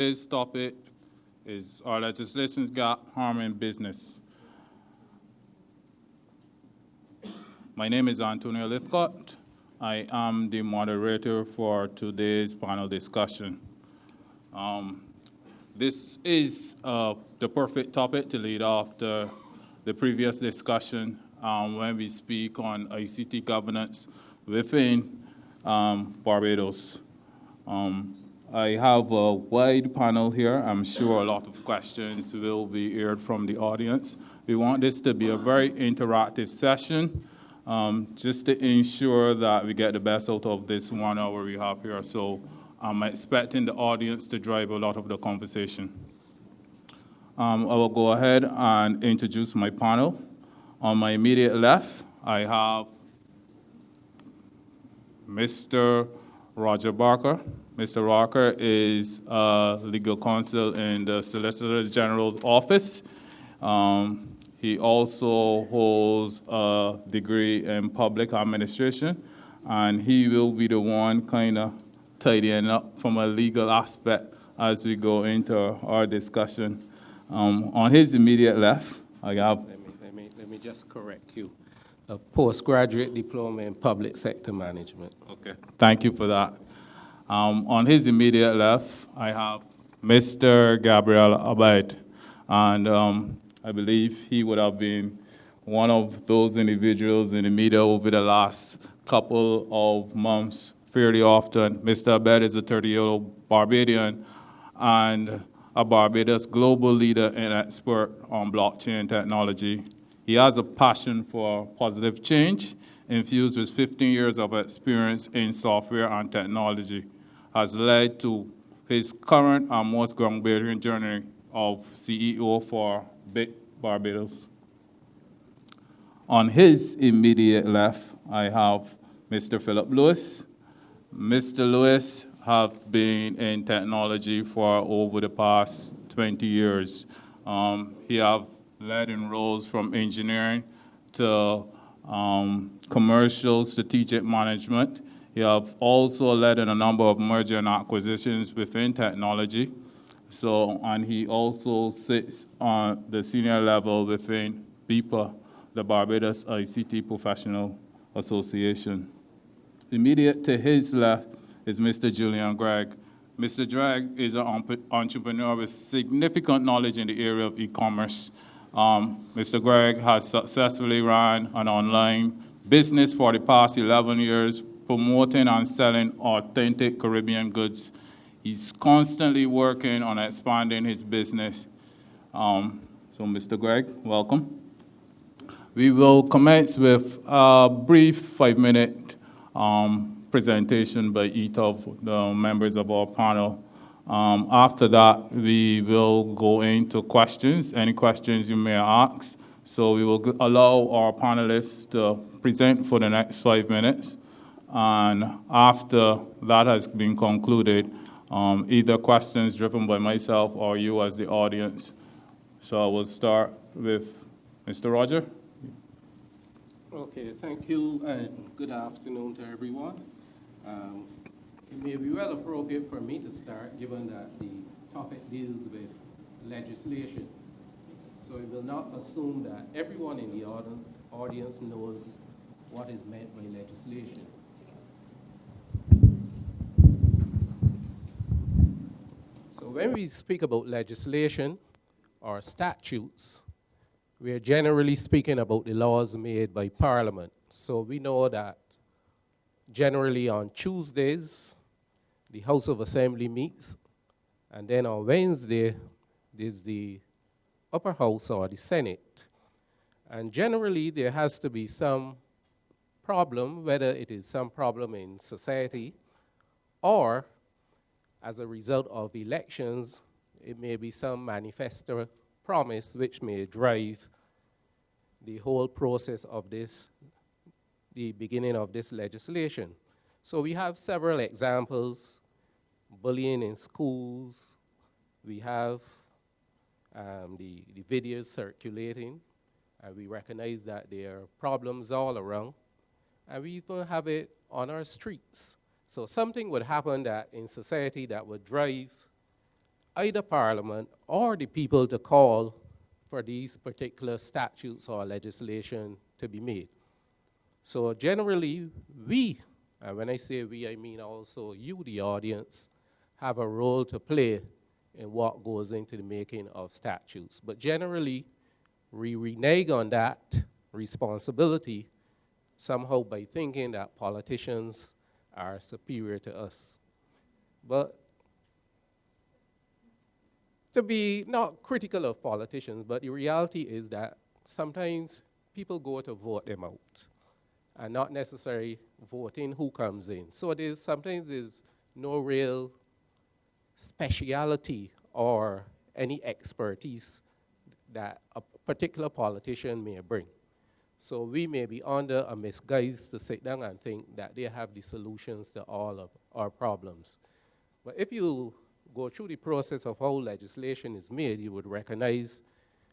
Today's topic is our legislation's gap harming business. My name is Antonio Lythcott. I am the moderator for today's panel discussion. This is the perfect topic to lead off the previous discussion when we speak on ICT governance within Barbados. I have a wide panel here. I'm sure a lot of questions will be aired from the audience. We want this to be a very interactive session, just to ensure that we get the best out of this 1 hour we have here. So I'm expecting the audience to drive a lot of the conversation. I will go ahead and introduce my panel. On my immediate left, I have Mr. Roger Barker. Mr. Barker is legal counsel in the Solicitor General's office. He also holds a degree in public administration, and he will be the one kind of tidying up from a legal aspect as we go into our discussion. On his immediate left, I have... Let me just correct you. A postgraduate diploma in public sector management. Okay, thank you for that. On his immediate left, I have Mr. Gabriel Abed, and I believe he would have been one of those individuals in the media over the last couple of months fairly often. Mr. Abed is a 30-year-old Barbadian and a Barbados global leader and expert on blockchain technology. He has a passion for positive change, infused with 15 years of experience in software and technology, has led to his current and most groundbreaking journey of CEO for Bitt, Barbados. On his immediate left, I have Mr. Phillip Lewis. Mr. Lewis has been in technology for over the past 20 years. He has led in roles from engineering to commercial strategic management. He has also led in a number of merger and acquisitions within technology. And he also sits on the senior level within BIPA, the Barbados ICT Professional Association. Immediate to his left is Mr. Julian Greig. Mr. Greig is an entrepreneur with significant knowledge in the area of e-commerce. Mr. Greig has successfully run an online business for the past 11 years, promoting and selling authentic Caribbean goods. He's constantly working on expanding his business. So Mr. Greig, welcome. We will commence with a brief 5-minute presentation by each of the members of our panel. After that, we will go into questions, any questions you may ask. So we will allow our panelists to present for the next 5 minutes. And after that has been concluded, either questions driven by myself or you as the audience. So I will start with Mr. Roger. Okay, thank you, and good afternoon to everyone. It may be well appropriate for me to start, given that the topic deals with legislation. So we will not assume that everyone in the audience knows what is meant by legislation. So when we speak about legislation or statutes, we are generally speaking about the laws made by Parliament. So we know that generally on Tuesdays, the House of Assembly meets, and then on Wednesday, there's the upper house or the Senate. And generally, there has to be some problem, whether it is some problem in society or as a result of elections, it may be some manifesto promise which may drive the whole process of this, the beginning of this legislation. So we have several examples: bullying in schools, we have the videos circulating, and we recognize that there are problems all around, and we even have it on our streets. So something would happen that in society that would drive either Parliament or the people to call for these particular statutes or legislation to be made. So generally, we, and when I say we, I mean also you, the audience, have a role to play in what goes into the making of statutes. But generally, we renege on that responsibility somehow by thinking that politicians are superior to us. But to be not critical of politicians, but the reality is that sometimes people go to vote them out and not necessarily voting who comes in. So sometimes there's no real speciality or any expertise that a particular politician may bring. So we may be under a misguise to sit down and think that they have the solutions to all of our problems. But if you go through the process of how legislation is made, you would recognize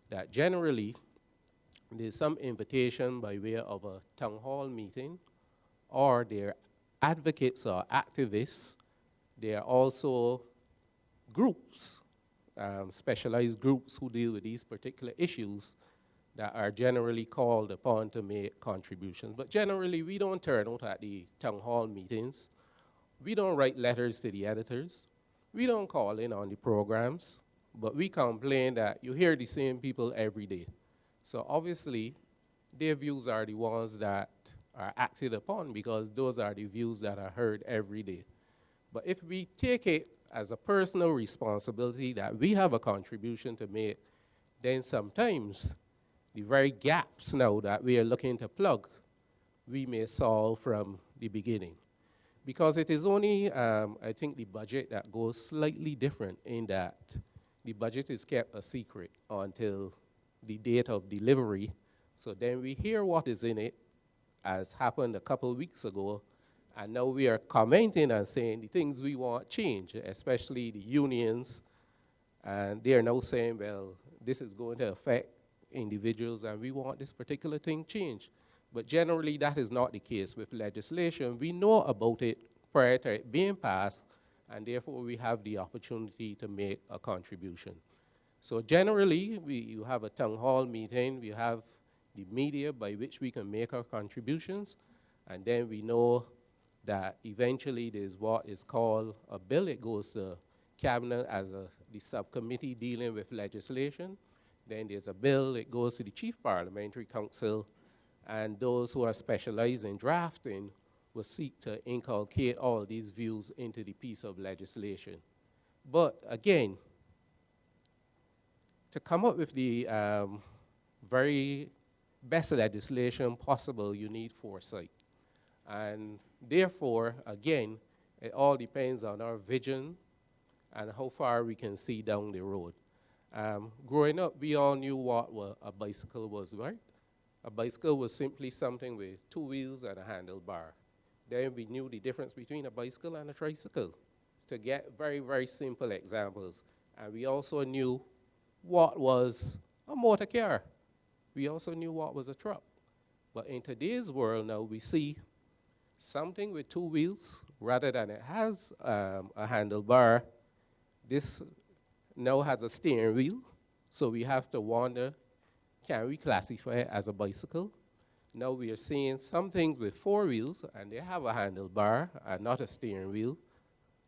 that generally there's some invitation by way of a town hall meeting, or they're advocates or activists. There are also groups, specialized groups who deal with these particular issues that are generally called upon to make contributions. But generally, we don't turn out at the town hall meetings. We don't write letters to the editors. We don't call in on the programs, but we complain that you hear the same people every day. So obviously, their views are the ones that are acted upon because those are the views that are heard every day. But if we take it as a personal responsibility that we have a contribution to make, then sometimes the very gaps now that we are looking to plug, we may solve from the beginning. Because it is only, I think, the budget that goes slightly different in that the budget is kept a secret until the date of delivery. So then we hear what is in it, as happened a couple of weeks ago, and now we are commenting and saying the things we want change, especially the unions, and they are now saying, well, this is going to affect individuals and we want this particular thing changed. But generally that is not the case with legislation. We know about it prior to it being passed, and therefore we have the opportunity to make a contribution. So generally, you have a town hall meeting, we have the media by which we can make our contributions, and then we know that eventually there's what is called a bill. It goes to cabinet as the subcommittee dealing with legislation. Then there's a bill, it goes to the Chief Parliamentary Council, and those who are specialized in drafting will seek to inculcate all these views into the piece of legislation. But again, to come up with the very best legislation possible, you need foresight. And therefore, again, it all depends on our vision and how far we can see down the road. Growing up, we all knew what a bicycle was, right? A bicycle was simply something with two wheels and a handlebar. Then we knew the difference between a bicycle and a tricycle, to get very, very simple examples. And we also knew what was a motor car. We also knew what was a truck. But in today's world now, we see something with two wheels, rather than it has a handlebar. This now has a steering wheel, so we have to wonder, can we classify it as a bicycle? Now we are seeing some things with four wheels, and they have a handlebar and not a steering wheel.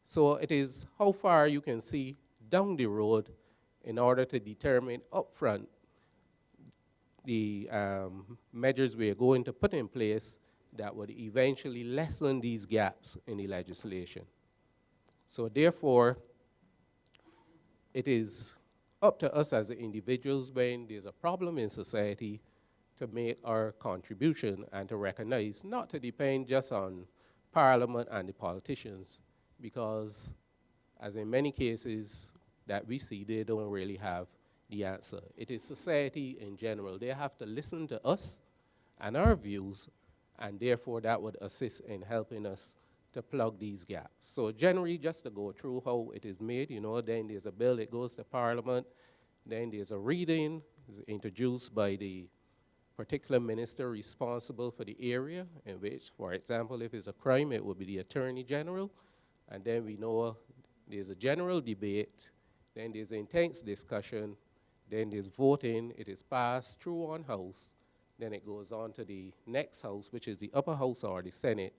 So it is how far you can see down the road in order to determine upfront the measures we are going to put in place that would eventually lessen these gaps in the legislation. So therefore, it is up to us as individuals when there's a problem in society to make our contribution and to recognize, not to depend just on Parliament and the politicians, because as in many cases that we see, they don't really have the answer. It is society in general. They have to listen to us and our views, and therefore that would assist in helping us to plug these gaps. So generally, just to go through how it is made, you know, then there's a bill that goes to Parliament, then there's a reading, it's introduced by the particular minister responsible for the area, in which, for example, if it's a crime, it would be the Attorney General, and then we know there's a general debate, then there's intense discussion, then there's voting, it is passed through one house, then it goes on to the next house, which is the upper house or the Senate.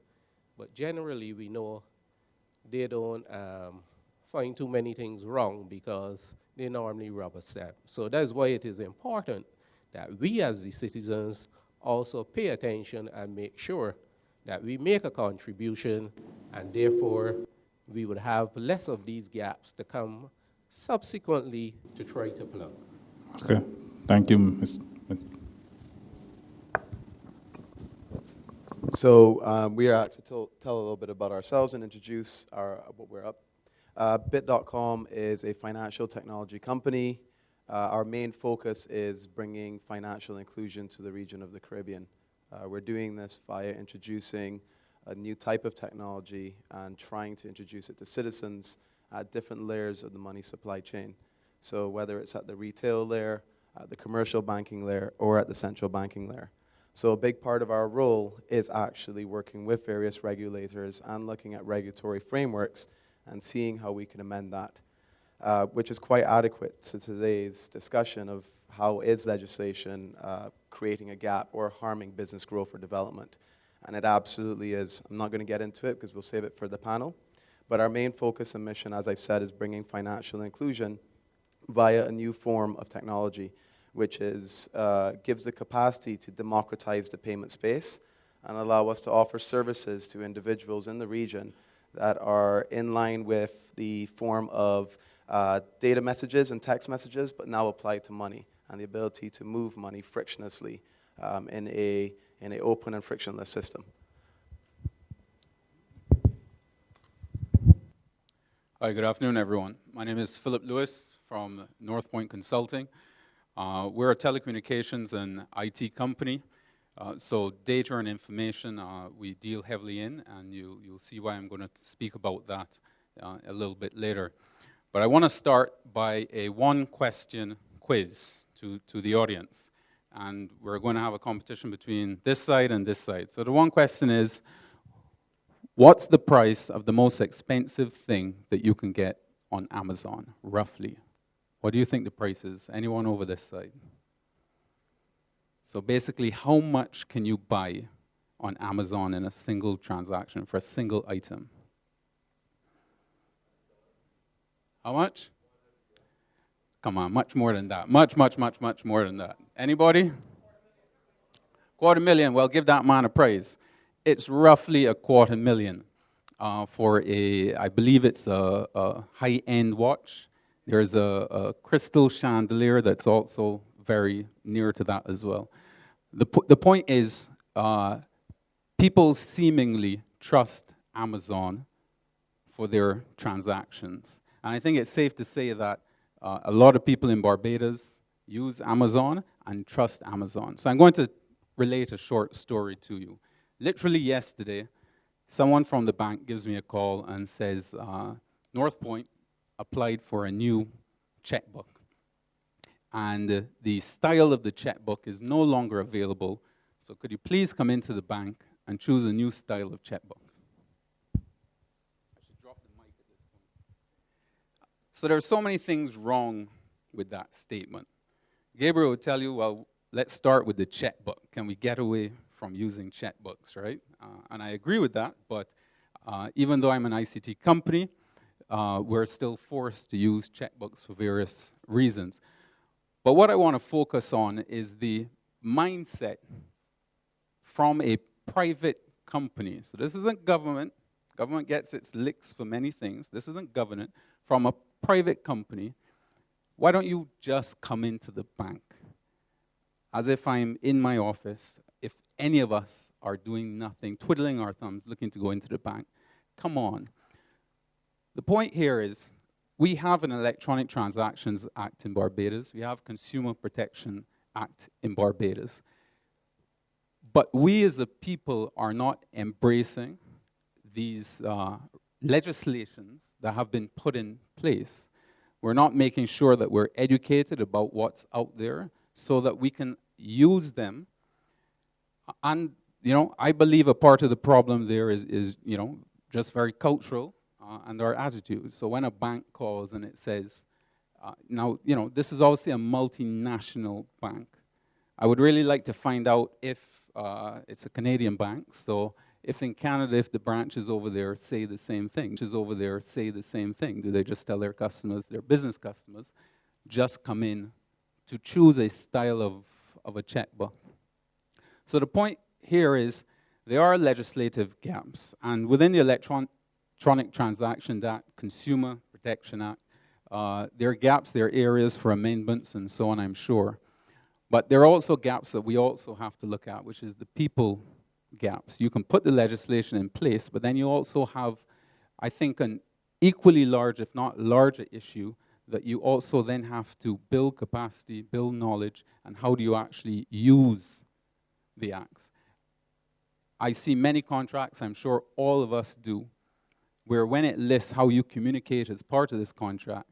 But generally, we know they don't find too many things wrong because they normally rubber stamp. So that's why it is important that we as the citizens also pay attention and make sure that we make a contribution, and therefore we would have less of these gaps to come subsequently to try to plug. Okay, thank you, Ms. So we are asked to tell a little bit about ourselves and introduce what we're up. Bitt.com is a financial technology company. Our main focus is bringing financial inclusion to the region of the Caribbean. We're doing this via introducing a new type of technology and trying to introduce it to citizens at different layers of the money supply chain. So whether it's at the retail layer, at the commercial banking layer, or at the central banking layer. So a big part of our role is actually working with various regulators and looking at regulatory frameworks and seeing how we can amend that, which is quite adequate to today's discussion of how is legislation creating a gap or harming business growth or development. And it absolutely is. I'm not going to get into it because we'll save it for the panel. But our main focus and mission, as I said, is bringing financial inclusion via a new form of technology, which is, gives the capacity to democratize the payment space and allow us to offer services to individuals in the region that are in line with the form of data messages and text messages, but now applied to money and the ability to move money frictionlessly in an open and frictionless system. Hi, good afternoon, everyone. My name is Phillip Lewis from Northpoint Consulting. We're a telecommunications and IT company, so data and information we deal heavily in, and you'll see why I'm going to speak about that a little bit later. But I want to start by a one-question quiz to the audience, and we're going to have a competition between this side and this side. So the one question is, what's the price of the most expensive thing that you can get on Amazon, roughly? What do you think the price is? Anyone over this side? So basically, how much can you buy on Amazon in a single transaction for a single item? How much? Come on, much more than that. Much more than that. Anybody? $250,000. Well, give that man a praise. It's roughly $250,000 for I believe it's a high-end watch. There's a crystal chandelier that's also very near to that as well. The point is, people seemingly trust Amazon for their transactions. And I think it's safe to say that a lot of people in Barbados use Amazon and trust Amazon. So I'm going to relate a short story to you. Literally yesterday, someone from the bank gives me a call and says, Northpoint applied for a new checkbook. And the style of the checkbook is no longer available. So could you please come into the bank and choose a new style of checkbook? I should drop the mic at this point. So there are so many things wrong with that statement. Gabriel would tell you, well, let's start with the checkbook. Can we get away from using checkbooks, right? And I agree with that, but even though I'm an ICT company, we're still forced to use checkbooks for various reasons. But what I want to focus on is the mindset from a private company. So this isn't government. Government gets its licks for many things. This isn't government. From a private company, why don't you just come into the bank? As if I'm in my office, if any of us are doing nothing, twiddling our thumbs, looking to go into the bank, come on. The point here is, we have an Electronic Transactions Act in Barbados. We have Consumer Protection Act in Barbados. But we as a people are not embracing these legislations that have been put in place. We're not making sure that we're educated about what's out there so that we can use them. And, you know, I believe a part of the problem there is you know, just very cultural and our attitude. So when a bank calls and it says, Now, this is obviously a multinational bank. I would really like to find out if it's a Canadian bank. So if in Canada, if the branches over there say the same thing, do they just tell their customers, their business customers, just come in to choose a style of a checkbook? So the point here is there are legislative gaps. And within the Electronic Transaction Act, Consumer Protection Act, there are gaps, there are areas for amendments and so on, I'm sure. But there are also gaps that we also have to look at, which is the people gaps. You can put the legislation in place, but then you also have, I think, an equally large, if not larger issue, that you also then have to build capacity, build knowledge, and how do you actually use the acts. I see many contracts, I'm sure all of us do, where when it lists how you communicate as part of this contract,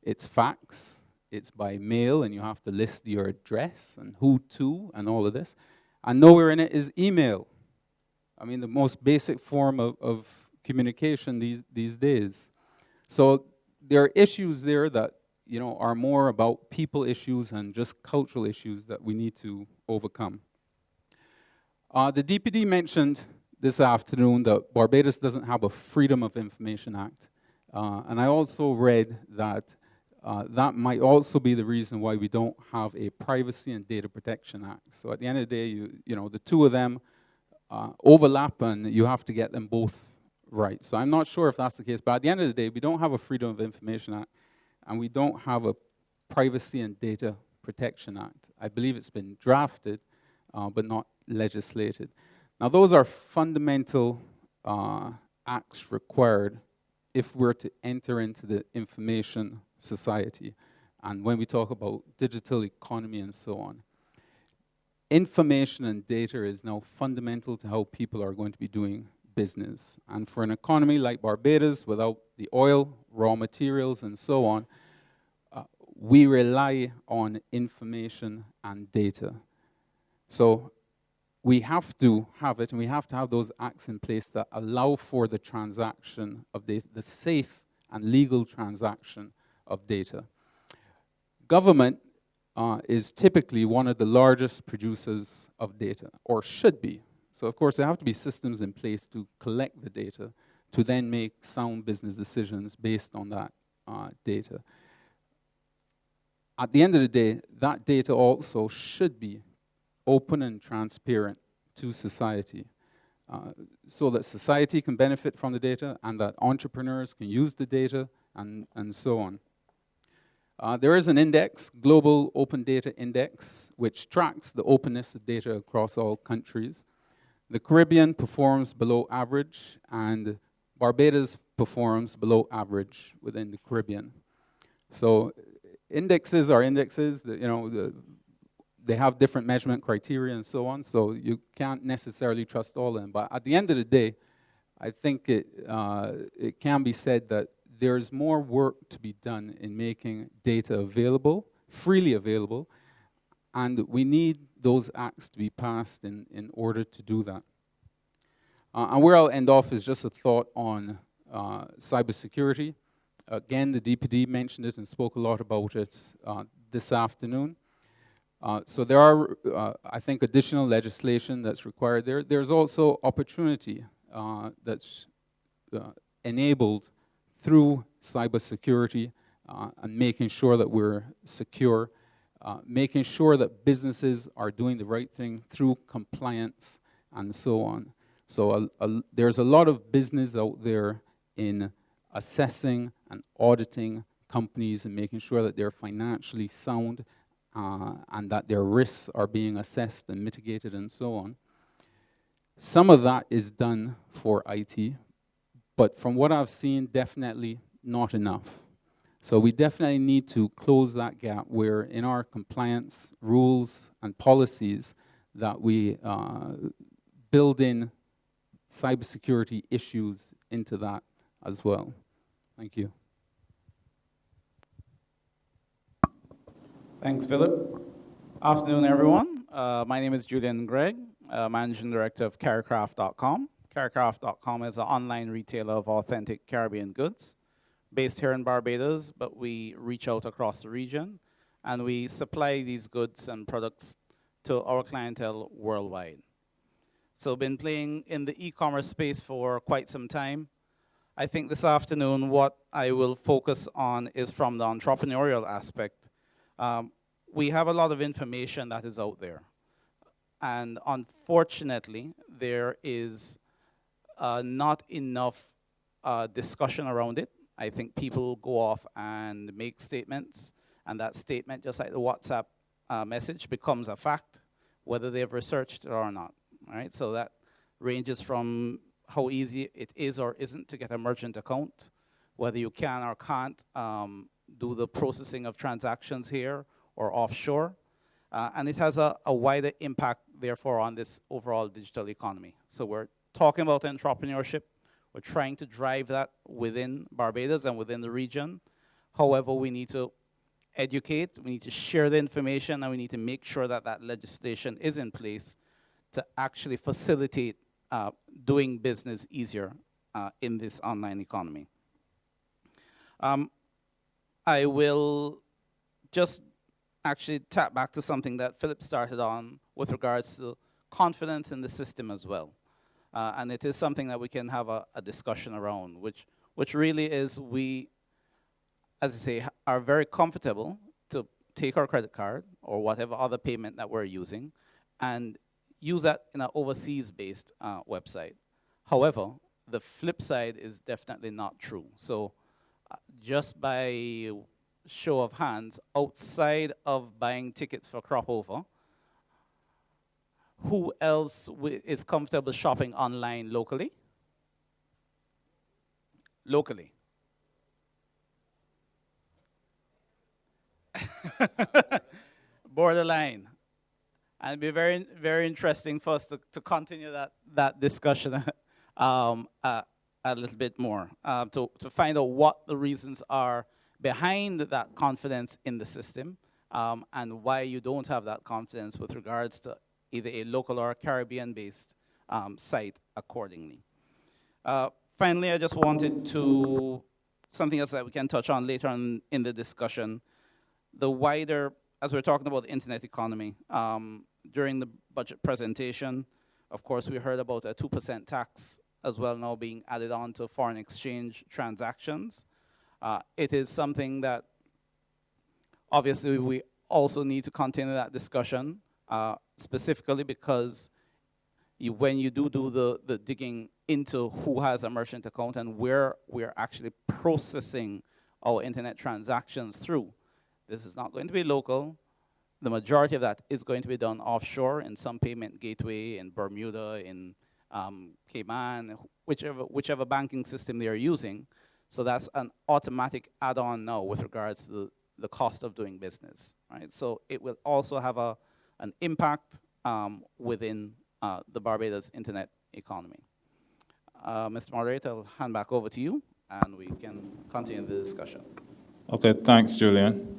it's fax, it's by mail, and you have to list your address and who to and all of this. And nowhere in it is email. I mean, the most basic form of communication these days. So there are issues there that are more about people issues and just cultural issues that we need to overcome. The DPD mentioned this afternoon that Barbados doesn't have a Freedom of Information Act. And I also read that that might also be the reason why we don't have a Privacy and Data Protection Act. So at the end of the day, the two of them overlap and you have to get them both right. So I'm not sure if that's the case, but at the end of the day, we don't have a Freedom of Information Act and we don't have a Privacy and Data Protection Act. I believe it's been drafted, but not legislated. Now those are fundamental acts required if we're to enter into the information society, and when we talk about digital economy and so on. Information and data is now fundamental to how people are going to be doing business. And for an economy like Barbados, without the oil, raw materials, and so on, we rely on information and data. So we have to have it, and we have to have those acts in place that allow for the transaction of data, the safe and legal transaction of data. Government is typically one of the largest producers of data, or should be. So of course there have to be systems in place to collect the data, to then make sound business decisions based on that data. At the end of the day, that data also should be open and transparent to society, so that society can benefit from the data and that entrepreneurs can use the data and so on. There is an index, Global Open Data Index, which tracks the openness of data across all countries. The Caribbean performs below average, and Barbados performs below average within the Caribbean. So indexes are indexes, they have different measurement criteria and so on, so you can't necessarily trust all of them. But at the end of the day, I think it can be said that there's more work to be done in making data available, freely available, and we need those acts to be passed in order to do that. And where I'll end off is just a thought on cybersecurity. Again, the DPD mentioned it and spoke a lot about it this afternoon. So there are, I think, additional legislation that's required there. There's also opportunity that's enabled through cybersecurity and making sure that we're secure, making sure that businesses are doing the right thing through compliance and so on. So there's a lot of business out there in assessing and auditing companies and making sure that they're financially sound and that their risks are being assessed and mitigated and so on. Some of that is done for IT, but from what I've seen, definitely not enough. So we definitely need to close that gap where in our compliance rules and policies that we build in cybersecurity issues into that as well. Thank you. Thanks, Phillip. Afternoon, everyone. My name is Julian Greig, Managing Director of Caricraft.com. Caricraft.com is an online retailer of authentic Caribbean goods, based here in Barbados, but we reach out across the region, and we supply these goods and products to our clientele worldwide. So been playing in the e-commerce space for quite some time. I think this afternoon what I will focus on is from the entrepreneurial aspect. We have a lot of information that is out there. And unfortunately, there is not enough discussion around it. I think people go off and make statements, and that statement, just like the WhatsApp message, becomes a fact, whether they've researched it or not. All right, so that ranges from how easy it is or isn't to get a merchant account, whether you can or can't do the processing of transactions here or offshore. And it has a wider impact, therefore, on this overall digital economy. So we're talking about entrepreneurship. We're trying to drive that within Barbados and within the region. However, we need to educate, we need to share the information, and we need to make sure that that legislation is in place to actually facilitate doing business easier in this online economy. I will just actually tap back to something that Phillip started on with regards to confidence in the system as well. And it is something that we can have a discussion around, which really is we, as I say, are very comfortable to take our credit card or whatever other payment that we're using and use that in an overseas-based website. However, the flip side is definitely not true. So just by show of hands, outside of buying tickets for crop over, who else is comfortable shopping online locally? Locally. Borderline. And it'd be very, very interesting for us to continue that discussion a little bit more, to find out what the reasons are behind that confidence in the system, and why you don't have that confidence with regards to either a local or a Caribbean-based site accordingly. Finally, I just wanted to, something else that we can touch on later on in the discussion, the wider, as we're talking about the internet economy, during the budget presentation, of course, we heard about a 2% tax as well now being added on to foreign exchange transactions. It is something that obviously we also need to continue that discussion, specifically because when you do the digging into who has a merchant account and where we're actually processing our internet transactions through, this is not going to be local. The majority of that is going to be done offshore in some payment gateway in Bermuda, in Cayman, whichever banking system they are using. So that's an automatic add-on now with regards to the cost of doing business, right? So it will also have an impact within the Barbados internet economy. Mr. Moderator, I'll hand back over to you, and we can continue the discussion. Okay, thanks, Julian.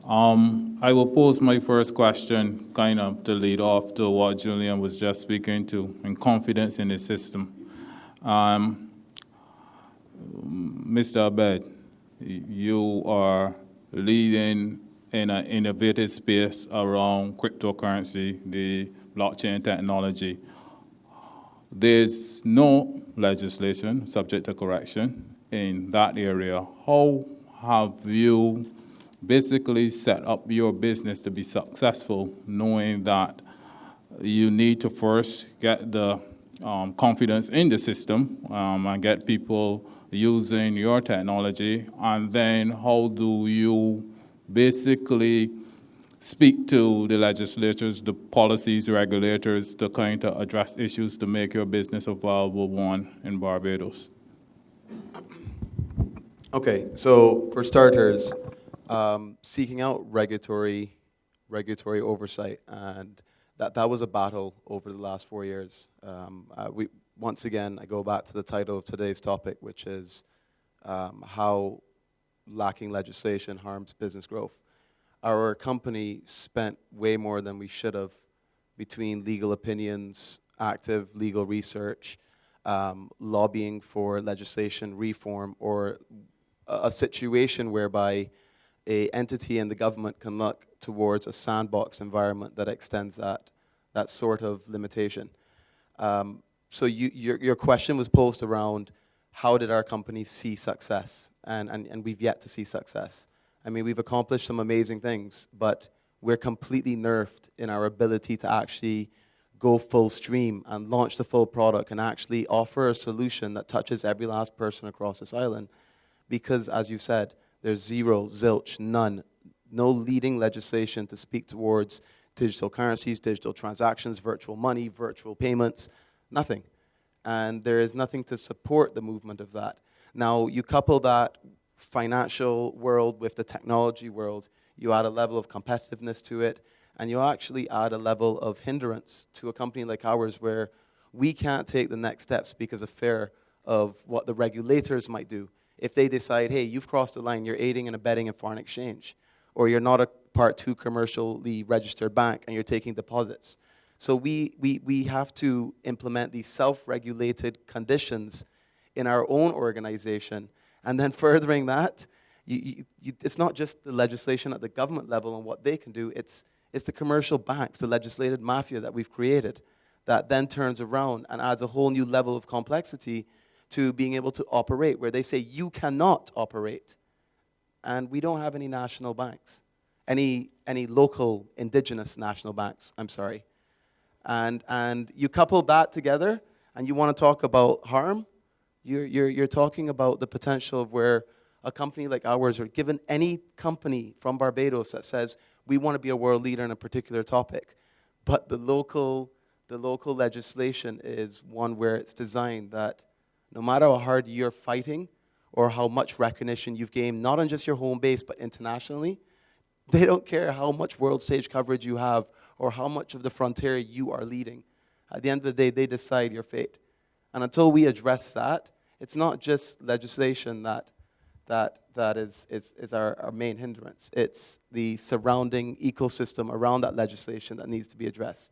I will pose my first question kind of to lead off to what Julian was just speaking to, and confidence in the system. Mr. Abed, you are leading in an innovative space around cryptocurrency, the blockchain technology. There's no legislation, subject to correction, in that area. How have you basically set up your business to be successful, knowing that you need to first get the confidence in the system and get people using your technology, and then how do you basically speak to the legislators, the policies, regulators to kind of address issues to make your business a viable one in Barbados? Okay, so for starters, seeking out regulatory oversight, and that was a battle over the last 4 years. Once again, I go back to the title of today's topic, which is how lacking legislation harms business growth. Our company spent way more than we should have between legal opinions, active legal research, lobbying for legislation reform, or a situation whereby a entity in the government can look towards a sandbox environment that extends that sort of limitation. So your question was posed around how did our company see success, and we've yet to see success. I mean, we've accomplished some amazing things, but we're completely nerfed in our ability to actually go full stream and launch the full product and actually offer a solution that touches every last person across this island. Because, as you said, there's zero, zilch, none, no leading legislation to speak towards digital currencies, digital transactions, virtual money, virtual payments, nothing. And there is nothing to support the movement of that. Now, you couple that financial world with the technology world, you add a level of competitiveness to it, and you actually add a level of hindrance to a company like ours where we can't take the next steps because of fear of what the regulators might do. If they decide, hey, you've crossed the line, you're aiding and abetting in foreign exchange, or you're not a Part 2 commercially registered bank and you're taking deposits. So we have to implement these self-regulated conditions in our own organization. And then furthering that, it's not just the legislation at the government level and what they can do, it's the commercial banks, the legislated mafia that we've created that then turns around and adds a whole new level of complexity to being able to operate, where they say you cannot operate. And we don't have any national banks, any local indigenous national banks, I'm sorry. And you couple that together and you want to talk about harm, you're talking about the potential of where a company like ours, or given any company from Barbados that says we want to be a world leader in a particular topic, but the local legislation is one where it's designed that no matter how hard you're fighting or how much recognition you've gained, not on just your home base but internationally, they don't care how much world stage coverage you have or how much of the frontier you are leading. At the end of the day, they decide your fate. And until we address that, it's not just legislation that is our main hindrance. It's the surrounding ecosystem around that legislation that needs to be addressed.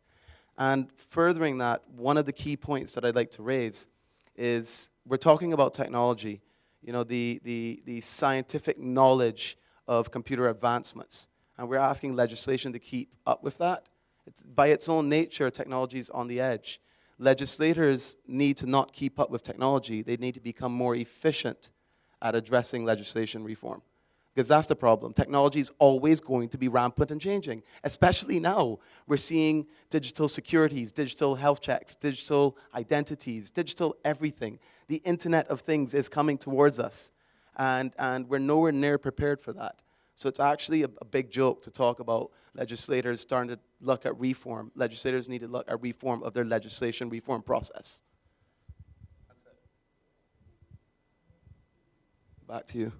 And furthering that, one of the key points that I'd like to raise is we're talking about technology, you know, the scientific knowledge of computer advancements. And we're asking legislation to keep up with that. It's, by its own nature, technology is on the edge. Legislators need to not keep up with technology. They need to become more efficient at addressing legislation reform. Because that's the problem. Technology is always going to be rampant and changing, especially now. We're seeing digital securities, digital health checks, digital identities, digital everything. The Internet of Things is coming towards us, and we're nowhere near prepared for that. So it's actually a big joke to talk about legislators starting to look at reform. Legislators need to look at reform of their legislation reform process. That's it. Back to you.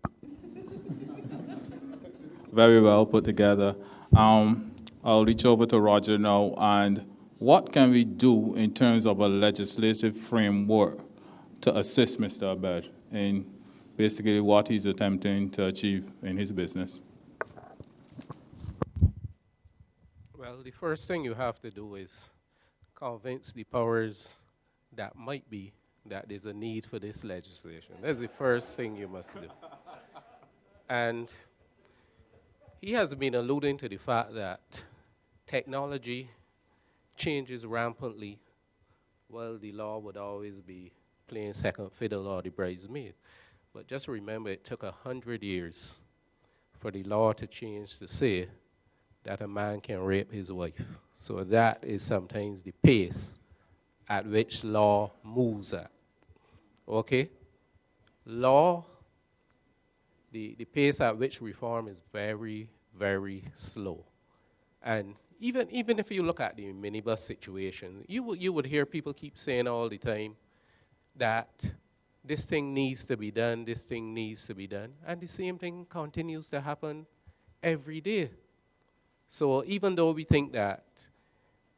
Very well put together. I'll reach over to Roger now. And what can we do in terms of a legislative framework to assist Mr. Abed in basically what he's attempting to achieve in his business? Well, the first thing you have to do is convince the powers that might be that there's a need for this legislation. That's the first thing you must do. And he has been alluding to the fact that technology changes rampantly, while the law would always be playing second fiddle or the bridesmaid. But just remember, it took 100 years for the law to change to say that a man can rape his wife. So that is sometimes the pace at which law moves at. Okay? Law, the pace at which reform is very, very slow. And even if you look at the minibus situation, you would hear people keep saying all the time that this thing needs to be done, this thing needs to be done. And the same thing continues to happen every day. So even though we think that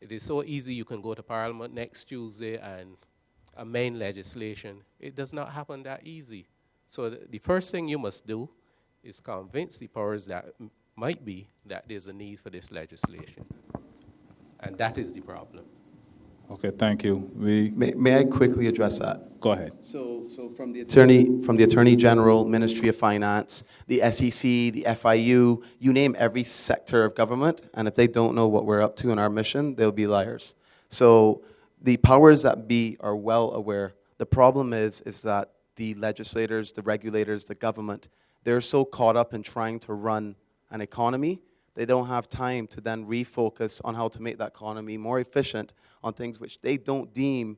it is so easy, you can go to Parliament next Tuesday and amend legislation, it does not happen that easy. So the first thing you must do is convince the powers that might be that there's a need for this legislation. And that is the problem. Okay, thank you. May I quickly address that? Go ahead. So from the Attorney General, Ministry of Finance, the SEC, the FIU, you name every sector of government, and if they don't know what we're up to in our mission, they'll be liars. So the powers that be are well aware. The problem is that the legislators, the regulators, the government, they're so caught up in trying to run an economy, they don't have time to then refocus on how to make that economy more efficient on things which they don't deem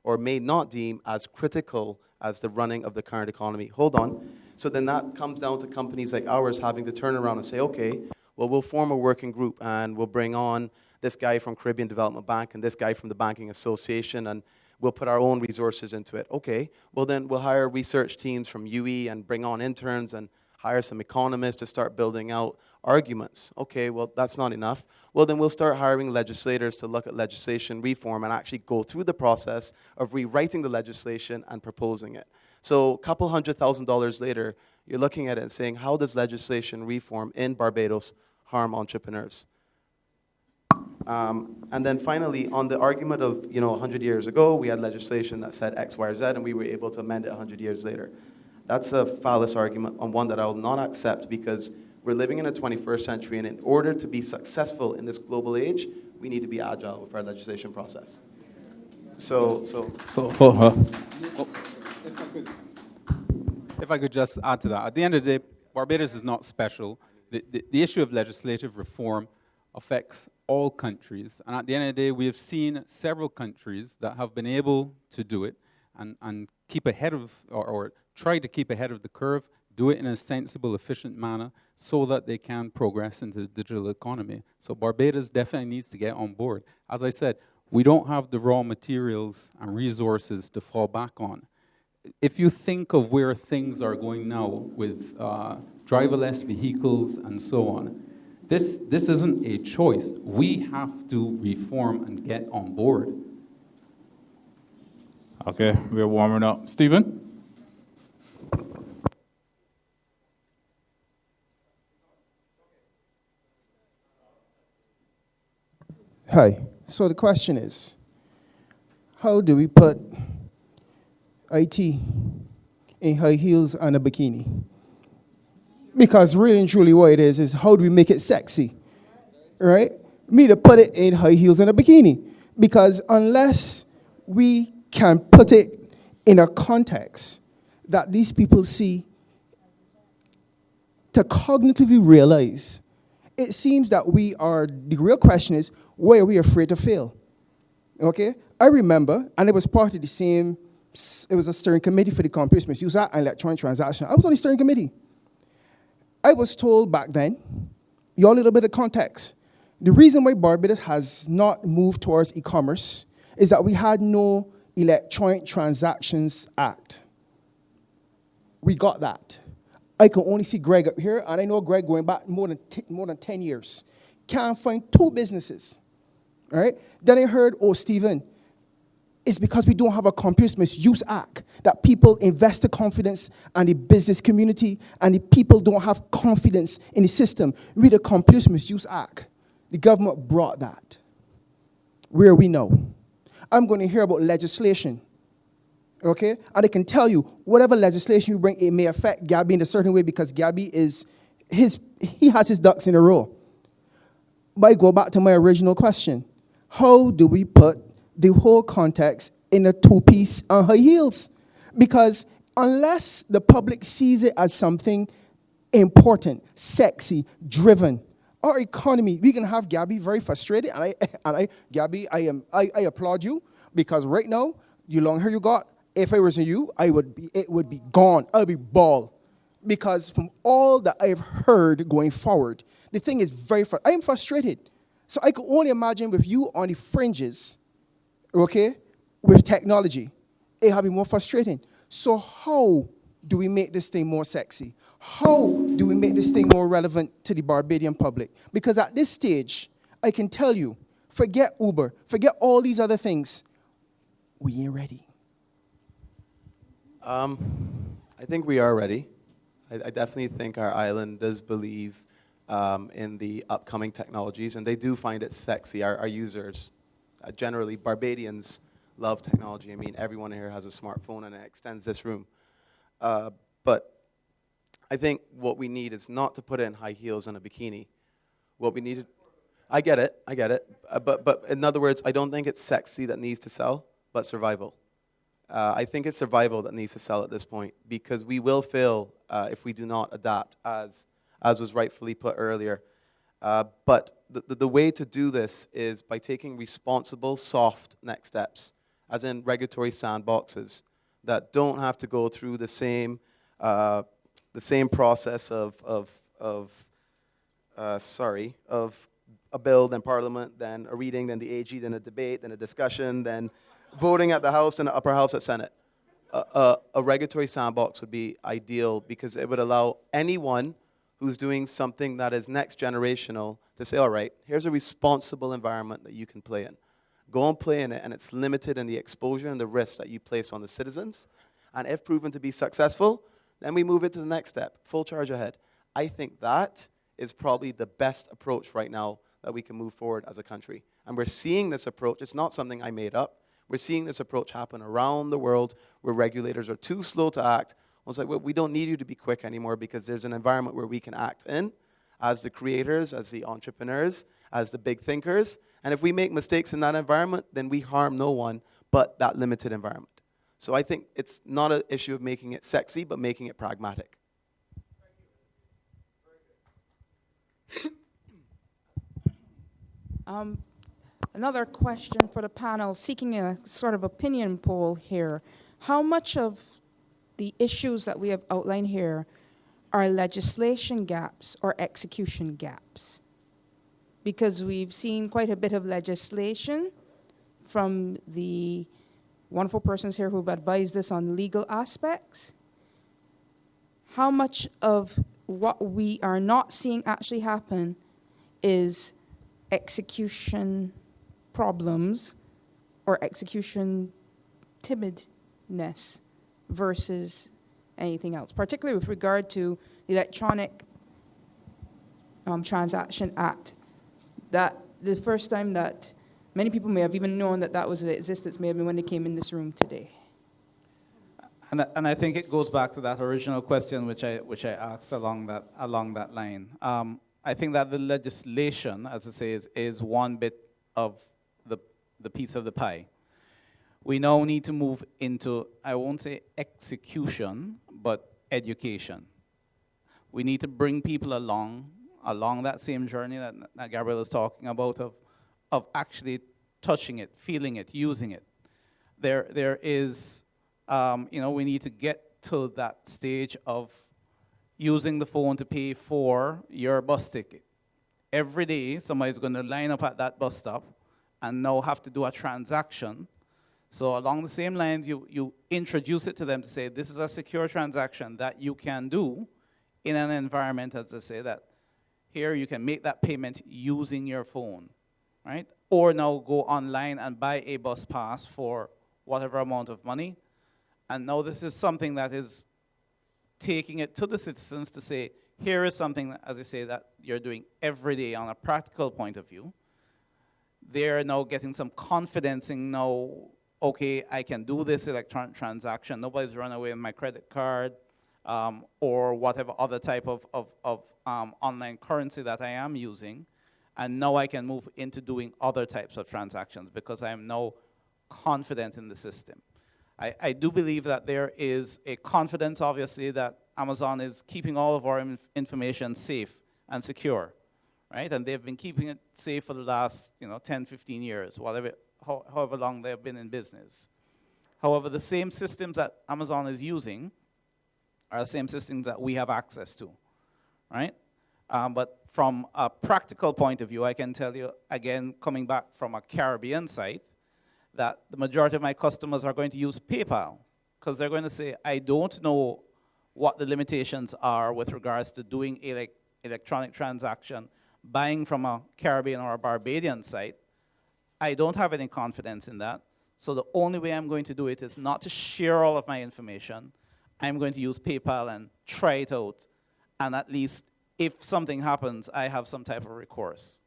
or may not deem as critical as the running of the current economy. Hold on. So then that comes down to companies like ours having to turn around and say, okay, well, we'll form a working group and we'll bring on this guy from Caribbean Development Bank and this guy from the Banking Association, and we'll put our own resources into it. Okay, well then we'll hire research teams from UE and bring on interns and hire some economists to start building out arguments. Okay, well that's not enough. Well then we'll start hiring legislators to look at legislation reform and actually go through the process of rewriting the legislation and proposing it. So a couple $100,000 later, you're looking at it and saying, how does legislation reform in Barbados harm entrepreneurs? And then finally, on the argument of, 100 years ago, we had legislation that said X, Y, or Z, and we were able to amend it 100 years later. That's a fallacious argument, and one that I will not accept, because we're living in the 21st century, and in order to be successful in this global age, we need to be agile with our legislation process. If I could just add to that. At the end of the day, Barbados is not special. The issue of legislative reform affects all countries. And at the end of the day, we have seen several countries that have been able to do it and keep ahead of, or try to keep ahead of the curve, do it in a sensible, efficient manner so that they can progress into the digital economy. So Barbados definitely needs to get on board. As I said, we don't have the raw materials and resources to fall back on. If you think of where things are going now with driverless vehicles and so on, this isn't a choice. We have to reform and get on board. Okay, we're warming up. Stephen? Hi. So the question is, how do we put IT in high heels and a bikini? Because really and truly what it is how do we make it sexy, right? Me to put it in high heels and a bikini. Because unless we can put it in a context that these people see to cognitively realize, it seems that the real question is, why are we afraid to fail? Okay? I remember, and it was part of the same, it was a steering committee for the Computer Misuse Act and Electronic Transaction. I was on the steering committee. I was told back then, a little bit of context. The reason why Barbados has not moved towards e-commerce is that we had no Electronic Transactions Act. We got that. I can only see Greig up here, and I know Greig going back more than 10 years. Can't find 2 businesses, all right? Then I heard, Stephen, it's because we don't have a Computer Misuse Act that people invest the confidence and the business community and the people don't have confidence in the system. With the Computer Misuse Act, the government brought that. Where we know. I'm going to hear about legislation, okay? And I can tell you, whatever legislation you bring, it may affect Gabby in a certain way because Gabby he has his ducks in a row. But I go back to my original question. How do we put the whole context in a 2-piece on high heels? Because unless the public sees it as something important, sexy, driven, our economy, we can have Gabby very frustrated, Gabby, I applaud you, because right now, the long hair you got, if I was you, it would be gone. I would be bald. Because from all that I've heard going forward, the thing is I am frustrated. So I can only imagine with you on the fringes, okay, with technology, it will be more frustrating. So how do we make this thing more sexy? How do we make this thing more relevant to the Barbadian public? Because at this stage, I can tell you, forget Uber, forget all these other things, we ain't ready. I think we are ready. I definitely think our island does believe in the upcoming technologies, and they do find it sexy, our users. Generally, Barbadians love technology. I mean, everyone here has a smartphone, and it extends this room. But I think what we need is not to put in high heels and a bikini. What we need, I get it. But in other words, I don't think it's sexy that needs to sell, but survival. I think it's survival that needs to sell at this point, because we will fail if we do not adapt, as was rightfully put earlier. But the way to do this is by taking responsible, soft next steps, as in regulatory sandboxes that don't have to go through the same process of a bill, then Parliament, then a reading, then the AG, then a debate, then a discussion, then voting at the House and the upper house at Senate. A regulatory sandbox would be ideal, because it would allow anyone who's doing something that is next generational to say, all right, here's a responsible environment that you can play in. Go and play in it, and it's limited in the exposure and the risk that you place on the citizens. And if proven to be successful, then we move it to the next step, full charge ahead. I think that is probably the best approach right now that we can move forward as a country. And we're seeing this approach. It's not something I made up. We're seeing this approach happen around the world where regulators are too slow to act. I was like, well, we don't need you to be quick anymore, because there's an environment where we can act in as the creators, as the entrepreneurs, as the big thinkers. And if we make mistakes in that environment, then we harm no one but that limited environment. So I think it's not an issue of making it sexy, but making it pragmatic. Another question for the panel, seeking a sort of opinion poll here. How much of the issues that we have outlined here are legislation gaps or execution gaps? Because we've seen quite a bit of legislation from the wonderful persons here who've advised us on legal aspects. How much of what we are not seeing actually happen is execution problems or execution timidness versus anything else, particularly with regard to the Electronic Transaction Act? That the first time that many people may have even known that that was the existence may have been when they came in this room today. And I think it goes back to that original question which I asked along that line. I think that the legislation, as I say, is one bit of the piece of the pie. We now need to move into, I won't say execution, but education. We need to bring people along that same journey that Gabriel is talking about, of actually touching it, feeling it, using it. There is, we need to get to that stage of using the phone to pay for your bus ticket. Every day, somebody's going to line up at that bus stop and now have to do a transaction. So along the same lines, you introduce it to them to say, this is a secure transaction that you can do in an environment, as I say, that here you can make that payment using your phone, right? Or now go online and buy a bus pass for whatever amount of money. And now this is something that is taking it to the citizens to say, here is something, as I say, that you're doing every day on a practical point of view. They're now getting some confidence in now, okay, I can do this electronic transaction. Nobody's run away with my credit card or whatever other type of online currency that I am using. And now I can move into doing other types of transactions because I am now confident in the system. I do believe that there is a confidence, obviously, that Amazon is keeping all of our information safe and secure, right? And they've been keeping it safe for the last 10, 15 years, however long they've been in business. However, the same systems that Amazon is using are the same systems that we have access to, right? But from a practical point of view, I can tell you, again, coming back from a Caribbean site, that the majority of my customers are going to use PayPal because they're going to say, I don't know what the limitations are with regards to doing electronic transaction, buying from a Caribbean or a Barbadian site. I don't have any confidence in that. So the only way I'm going to do it is not to share all of my information. I'm going to use PayPal and try it out. And at least if something happens, I have some type of recourse,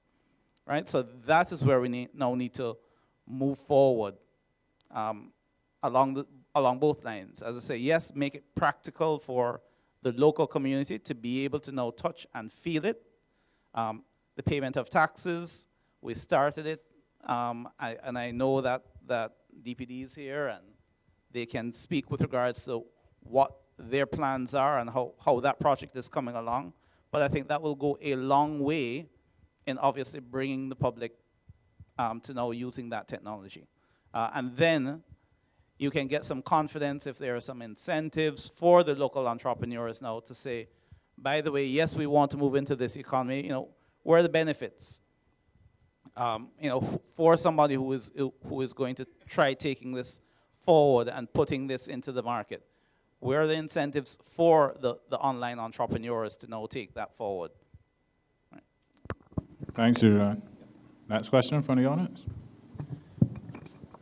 right? So that is where we now need to move forward along both lines. As I say, yes, make it practical for the local community to be able to now touch and feel it. The payment of taxes, we started it, and I know that DPD is here and they can speak with regards to what their plans are and how that project is coming along. But I think that will go a long way in obviously bringing the public to now using that technology. And then you can get some confidence if there are some incentives for the local entrepreneurs now to say, by the way, yes, we want to move into this economy, where are the benefits? For somebody who is going to try taking this forward and putting this into the market, where are the incentives for the online entrepreneurs to now take that forward? Right. Thanks, Julian. Next question from the audience.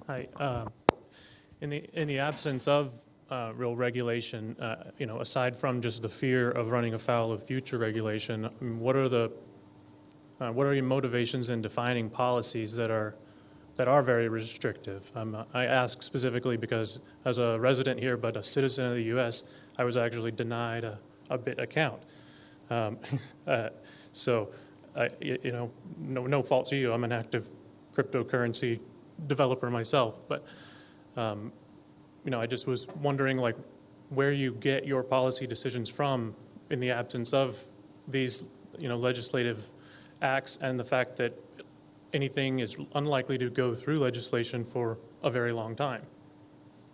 Hi. In the absence of real regulation, aside from just the fear of running afoul of future regulation, what are your motivations in defining policies that are very restrictive? I ask specifically because as a resident here but a citizen of the U.S., I was actually denied a Bitt account. So, no fault to you. I'm an active cryptocurrency developer myself, but I just was wondering where you get your policy decisions from in the absence of these legislative acts and the fact that anything is unlikely to go through legislation for a very long time.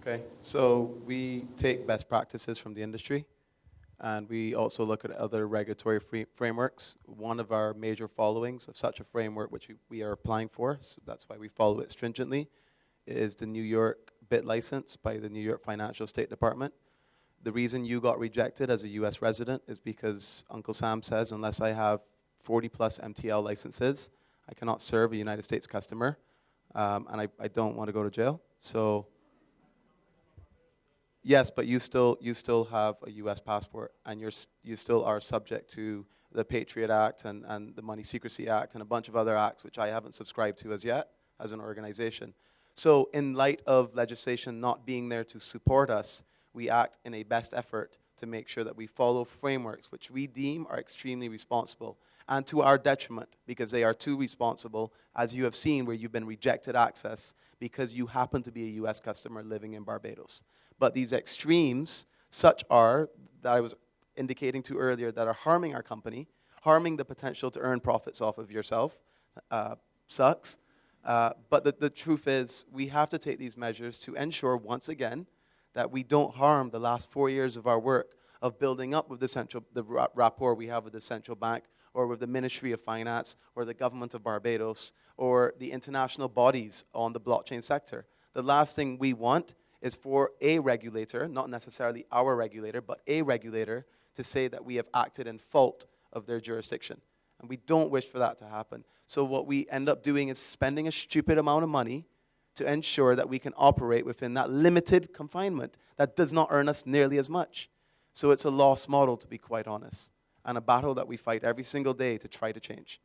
Okay, so we take best practices from the industry, and we also look at other regulatory frameworks. One of our major followings of such a framework, which we are applying for, so that's why we follow it stringently, is the New York Bitt license by the New York Financial State Department. The reason you got rejected as a US resident is because Uncle Sam says unless I have 40 plus MTL licenses, I cannot serve a United States customer, and I don't want to go to jail. So yes, but you still have a US passport, and you still are subject to the Patriot Act and the Money Secrecy Act and a bunch of other acts which I haven't subscribed to as yet as an organization. So in light of legislation not being there to support us, we act in a best effort to make sure that we follow frameworks which we deem are extremely responsible and to our detriment, because they are too responsible, as you have seen where you've been rejected access because you happen to be a US customer living in Barbados. But these extremes, such are, that I was indicating to earlier, that are harming our company, harming the potential to earn profits off of yourself, sucks. But the truth is, we have to take these measures to ensure, once again, that we don't harm the last 4 years of our work of building up with the rapport we have with the central bank, or with the Ministry of Finance, or the government of Barbados, or the international bodies on the blockchain sector. The last thing we want is for a regulator, not necessarily our regulator, but a regulator, to say that we have acted in fault of their jurisdiction. And we don't wish for that to happen. So what we end up doing is spending a stupid amount of money to ensure that we can operate within that limited confinement that does not earn us nearly as much. So it's a lost model, to be quite honest, and a battle that we fight every single day to try to change.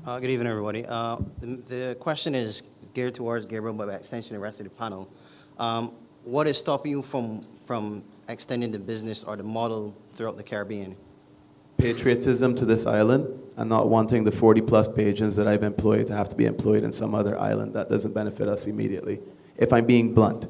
Good evening, everybody. The question is geared towards Gabriel, but by extension, the rest of the panel. What is stopping you from extending the business or the model throughout the Caribbean? Patriotism to this island, and not wanting the 40-plus pages that I've employed to have to be employed in some other island that doesn't benefit us immediately, if I'm being blunt.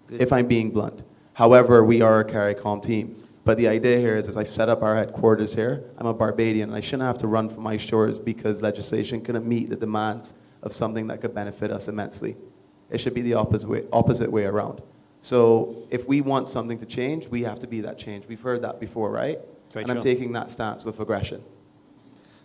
Good. If I'm being blunt. However, we are a CARICOM team. But the idea here is, as I've set up our headquarters here, I'm a Barbadian, and I shouldn't have to run from my shores because legislation couldn't meet the demands of something that could benefit us immensely. It should be the opposite way around. So if we want something to change, we have to be that change. We've heard that before, right? Right, and I'm taking that stance with aggression.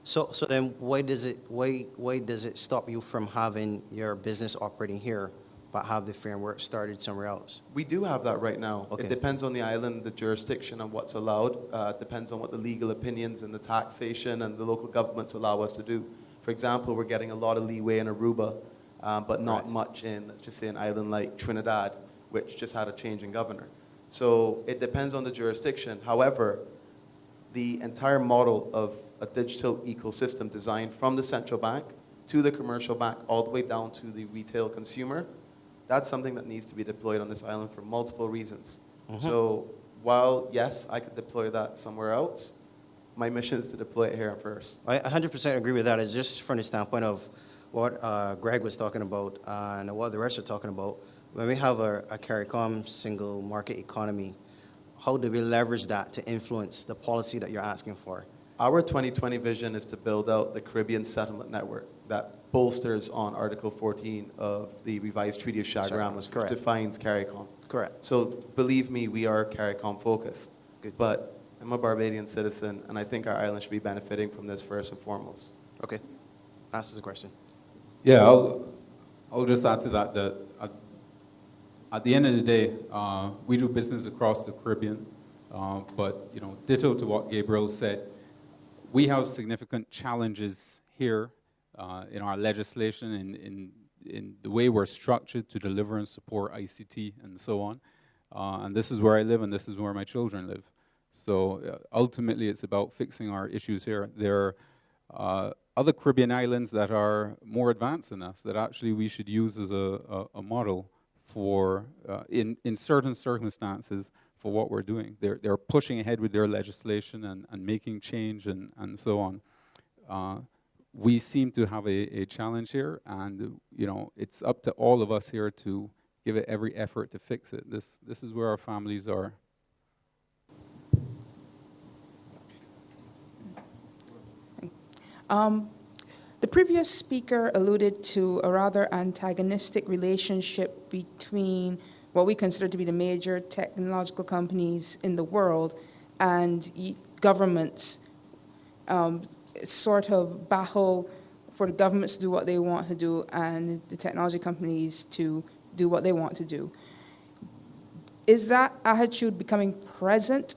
So then why does it stop you from having your business operating here, but have the framework started somewhere else? We do have that right now. Okay. It depends on the island, the jurisdiction, and what's allowed. It depends on what the legal opinions and the taxation and the local governments allow us to do. For example, we're getting a lot of leeway in Aruba, but not much in, let's just say, an island like Trinidad, which just had a change in governor. So it depends on the jurisdiction. However, the entire model of a digital ecosystem designed from the central bank to the commercial bank, all the way down to the retail consumer, that's something that needs to be deployed on this island for multiple reasons. So while, yes, I could deploy that somewhere else, my mission is to deploy it here first. I 100% agree with that. It's just from the standpoint of what Greig was talking about and what the rest are talking about. When we have a CARICOM single market economy, how do we leverage that to influence the policy that you're asking for? Our 2020 vision is to build out the Caribbean settlement network that bolsters on Article 14 of the revised Treaty of Chaguaramas, which defines CARICOM. Correct. So believe me, we are CARICOM focused. Good. But I'm a Barbadian citizen, and I think our island should be benefiting from this first and foremost. Okay. Answers the question. Yeah, I'll just add to that that at the end of the day, we do business across the Caribbean, but ditto to what Gabriel said, we have significant challenges here in our legislation, in the way we're structured to deliver and support ICT and so on. And this is where I live, and this is where my children live. So ultimately, it's about fixing our issues here. There are other Caribbean islands that are more advanced than us that actually we should use as a model for, in certain circumstances, for what we're doing. They're pushing ahead with their legislation and making change and so on. We seem to have a challenge here, and it's up to all of us here to give it every effort to fix it. This is where our families are. The previous speaker alluded to a rather antagonistic relationship between what we consider to be the major technological companies in the world and governments. Sort of battle for the governments to do what they want to do and the technology companies to do what they want to do. Is that attitude becoming present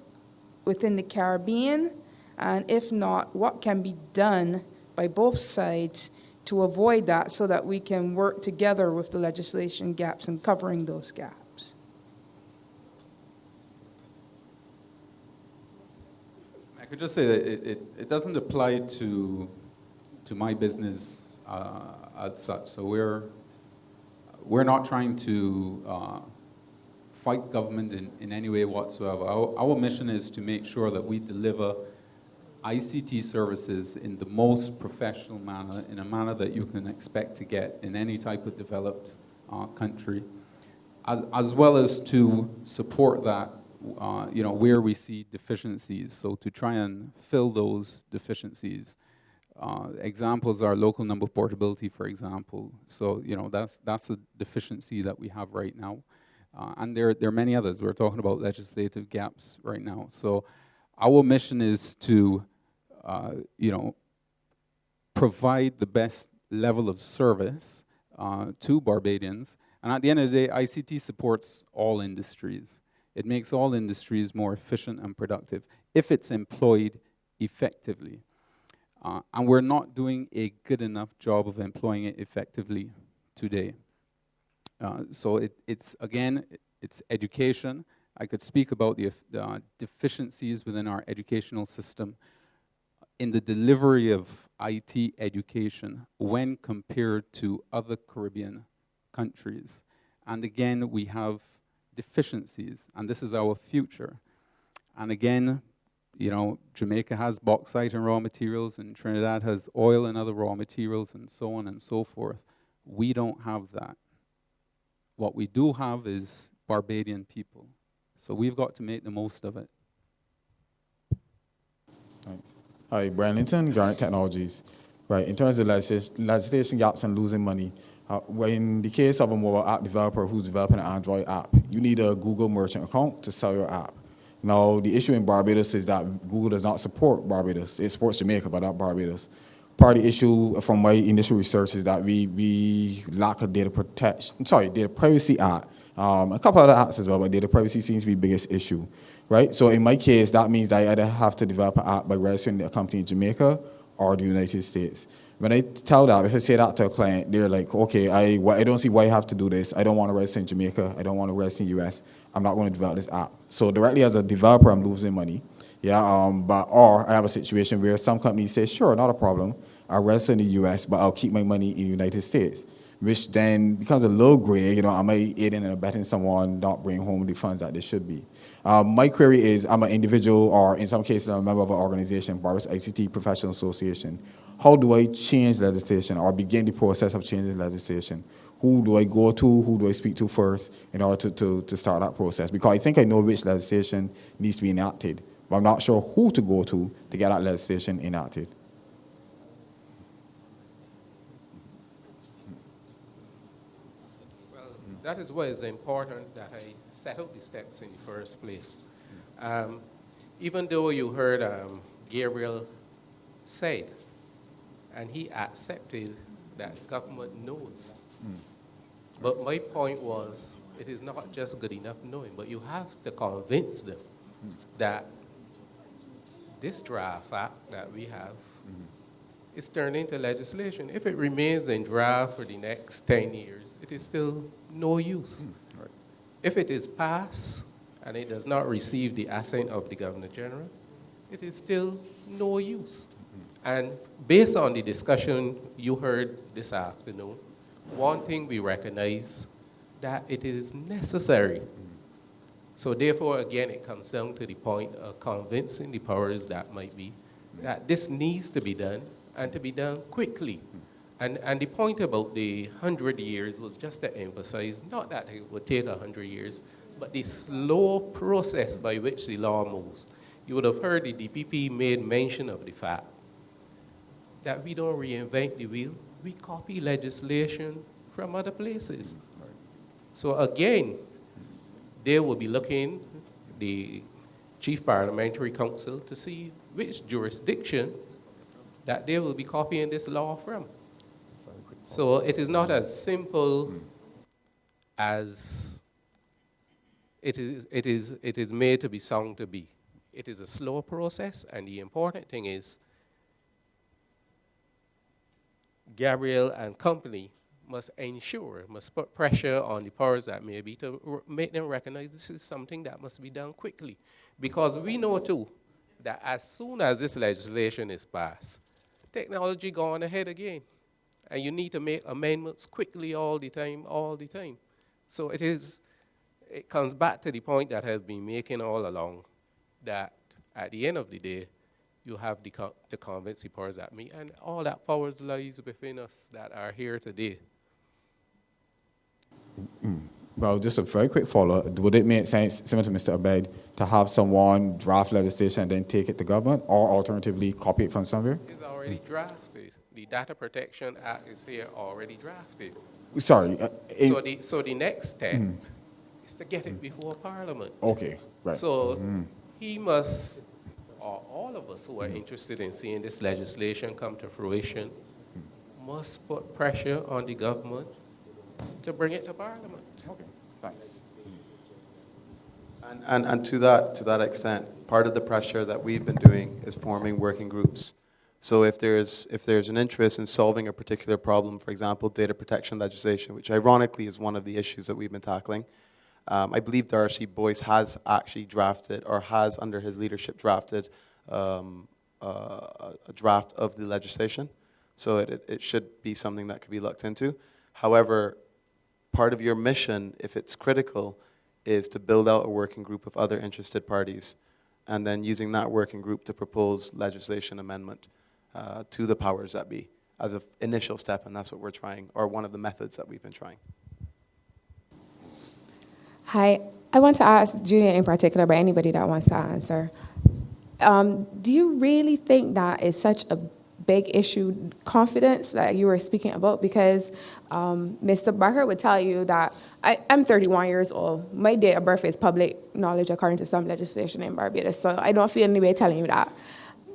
within the Caribbean? And if not, what can be done by both sides to avoid that so that we can work together with the legislation gaps and covering those gaps? I could just say that it doesn't apply to my business as such. So we're not trying to fight government in any way whatsoever. Our mission is to make sure that we deliver ICT services in the most professional manner, in a manner that you can expect to get in any type of developed country, as well as to support that, where we see deficiencies, so to try and fill those deficiencies. Examples are local number portability, for example. So, that's a deficiency that we have right now. And there are many others. We're talking about legislative gaps right now. So our mission is to provide the best level of service to Barbadians. And at the end of the day, ICT supports all industries. It makes all industries more efficient and productive if it's employed effectively. And we're not doing a good enough job of employing it effectively today. So it's education. I could speak about the deficiencies within our educational system in the delivery of IT education when compared to other Caribbean countries. And again, we have deficiencies, and this is our future. And again, Jamaica has bauxite and raw materials, and Trinidad has oil and other raw materials, and so on and so forth. We don't have that. What we do have is Barbadian people. So we've got to make the most of it. Thanks. Hi, Brian Linton, Garnet Technologies. Right, in terms of legislation gaps and losing money, in the case of a mobile app developer who's developing an Android app, you need a Google merchant account to sell your app. Now, the issue in Barbados is that Google does not support Barbados. It supports Jamaica, but not Barbados. Part of the issue from my initial research is that we lack a data privacy act. A couple other acts as well, but data privacy seems to be the biggest issue, right? So in my case, that means that I either have to develop an app by registering a company in Jamaica or the United States. When I tell that, if I say that to a client, they're like, okay, I don't see why I have to do this. I don't want to register in Jamaica. I don't want to register in the US. I'm not going to develop this app. So directly as a developer, I'm losing money. Yeah, or I have a situation where some companies say, sure, not a problem. are registered in the US, but I'll keep my money in the United States, which then becomes a little gray. Am I aiding and abetting someone not bringing home the funds that they should be? My query is, I'm an individual, or in some cases, I'm a member of an organization, Barbados ICT Professional Association. How do I change legislation or begin the process of changing legislation? Who do I go to? Who do I speak to first in order to start that process? Because I think I know which legislation needs to be enacted, but I'm not sure who to go to get that legislation enacted. Well, that is why it's important that I set out the steps in the first place. Even though you heard Gabriel said, and he accepted that government knows. But my point was, it is not just good enough knowing, but you have to convince them that this draft act that we have is turned into legislation. If it remains in draft for the next 10 years, it is still no use. Right. If it is passed and it does not receive the assent of the Governor General, it is still no use. And based on the discussion you heard this afternoon, one thing we recognize that it is necessary. So therefore, again, it comes down to the point of convincing the powers that might be that this needs to be done and to be done quickly. And the point about the 100 years was just to emphasize, not that it would take 100 years, but the slow process by which the law moves. You would have heard the DPP made mention of the fact that we don't reinvent the wheel. We copy legislation from other places. So again, they will be looking, the Chief Parliamentary Council, to see which jurisdiction that they will be copying this law from. So it is not as simple as it is made to be sound to be. It is a slow process, and the important thing is Gabriel and company must put pressure on the powers that may be to make them recognize this is something that must be done quickly. Because we know too that as soon as this legislation is passed, technology gone ahead again. And you need to make amendments quickly all the time. So it comes back to the point that I've been making all along, that at the end of the day, you have to convince the powers that meet, and all that power lies within us that are here today. Well, just a very quick follow-up. Would it make sense, similar to Mr. Abed, to have someone draft legislation and then take it to government, or alternatively copy it from somewhere? It's already drafted. The Data Protection Act is here already drafted. Sorry. So the next step is to get it before Parliament. Okay, right. So he must, or all of us who are interested in seeing this legislation come to fruition, must put pressure on the government to bring it to Parliament. Okay, thanks. And to that extent, part of the pressure that we've been doing is forming working groups. So if there's an interest in solving a particular problem, for example, data protection legislation, which ironically is one of the issues that we've been tackling, I believe Darcy Boyce has actually drafted, or has under his leadership drafted, a draft of the legislation. So it should be something that could be looked into. However, part of your mission, if it's critical, is to build out a working group of other interested parties, and then using that working group to propose legislation amendment to the powers that be as an initial step, and that's what we're trying, or one of the methods that we've been trying. Hi, I want to ask Julian in particular, but anybody that wants to answer. Do you really think that is such a big issue, confidence that you were speaking about? Because Mr. Barker would tell you that I'm 31 years old. My date of birth is public knowledge according to some legislation in Barbados, so I don't feel any way telling you that.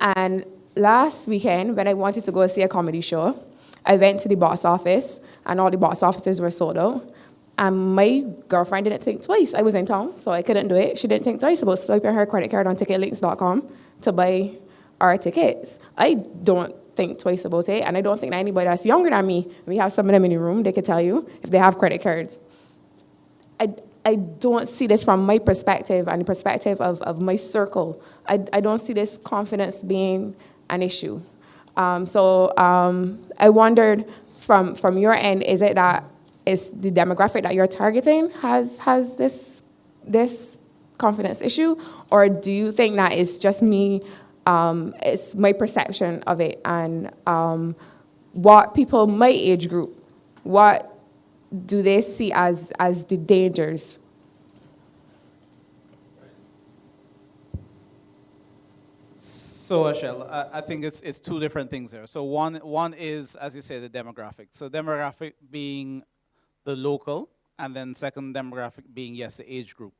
And last weekend, when I wanted to go see a comedy show, I went to the box office, and all the box offices were sold out. And my girlfriend didn't think twice. I was in town, so I couldn't do it. She didn't think twice about swiping her credit card on ticketlinks.com to buy our tickets. I don't think twice about it, and I don't think that anybody that's younger than me, we have some of them in the room, they could tell you if they have credit cards. I don't see this from my perspective and the perspective of my circle. I don't see this confidence being an issue. I wondered from your end, is it that is the demographic that you're targeting has this confidence issue, or do you think that it's just me, it's my perception of it, and what people my age group, what do they see as the dangers? So, Ashel, I think it's two different things there. So one is, as you say, the demographic. So demographic being the local, and then second demographic being, yes, the age group.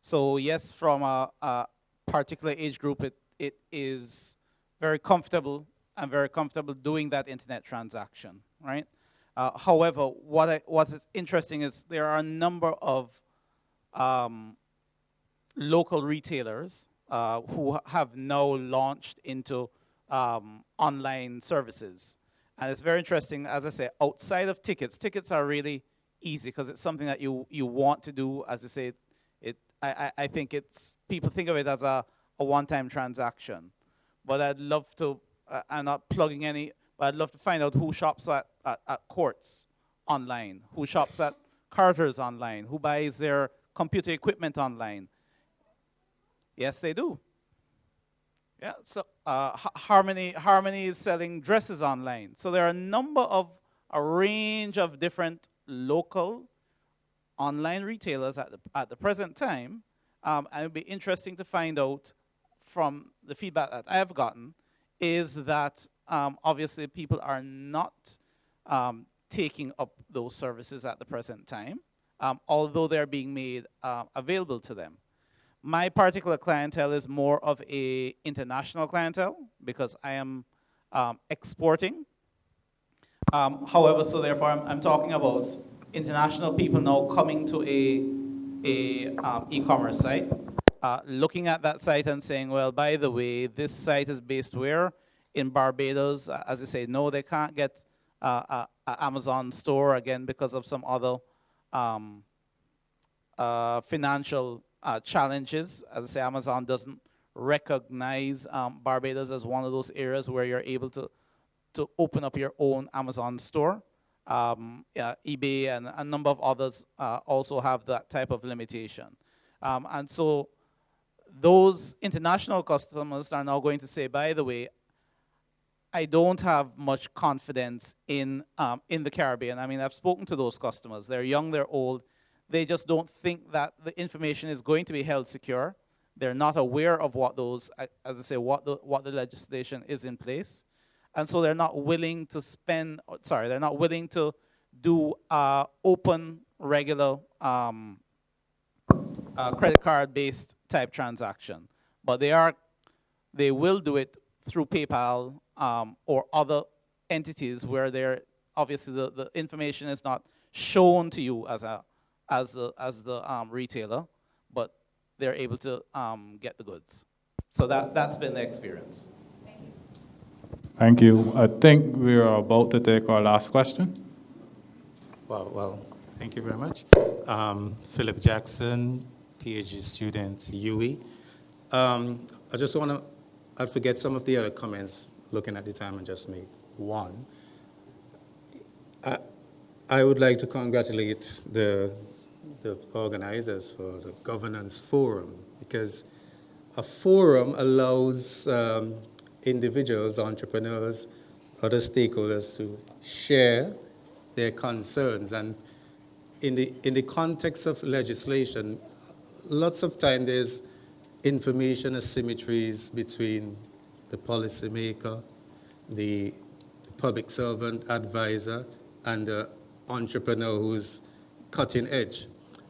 So yes, from a particular age group, it is very comfortable doing that internet transaction, right? However, what's interesting is there are a number of local retailers who have now launched into online services. And it's very interesting, as I say, outside of tickets are really easy because it's something that you want to do. As I say, I think people think of it as a one-time transaction. But I'd love to, I'm not plugging any, but I'd love to find out who shops at courts online, who shops at Carter's online, who buys their computer equipment online. Yes, they do. Yeah, so Harmony is selling dresses online. So there are a range of different local online retailers at the present time. And it would be interesting to find out from the feedback that I have gotten is that obviously people are not taking up those services at the present time, although they're being made available to them. My particular clientele is more of a international clientele because I am exporting. However, so therefore I'm talking about international people now coming to a e-commerce site, looking at that site and saying, well, by the way, this site is based where? In Barbados. As I say, no, they can't get an Amazon store, again, because of some other financial challenges. As I say, Amazon doesn't recognize Barbados as one of those areas where you're able to open up your own Amazon store. eBay and a number of others also have that type of limitation. And so those international customers are now going to say, by the way, I don't have much confidence in the Caribbean. I mean, I've spoken to those customers. They're young, they're old. They just don't think that the information is going to be held secure. They're not aware of what those, as I say, what the legislation is in place. And so they're not willing to they're not willing to do open, regular credit card-based type transaction. But they will do it through PayPal or other entities where they're, obviously the information is not shown to you as the retailer, but they're able to get the goods. So that's been the experience. Thank you. I think we are about to take our last question. Well, thank you very much. Phillip Jackson, PhD student, UE. I just want to, I forget some of the other comments looking at the time and just make one. I would like to congratulate the organizers for the governance forum, because a forum allows individuals, entrepreneurs, other stakeholders to share their concerns. And in the context of legislation, lots of time there's information asymmetries between the policymaker, the public servant advisor, and the entrepreneur who's cutting edge.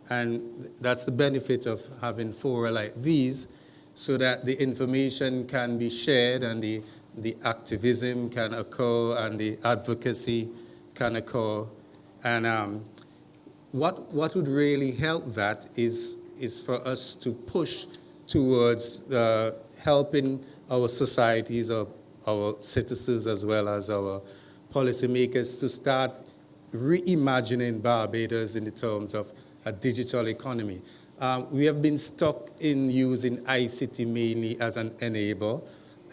And that's the benefit of having fora like these, so that the information can be shared and the activism can occur and the advocacy can occur. And what would really help that is for us to push towards helping our societies, our citizens, as well as our policymakers to start reimagining Barbados in the terms of a digital economy. We have been stuck in using ICT mainly as an enabler,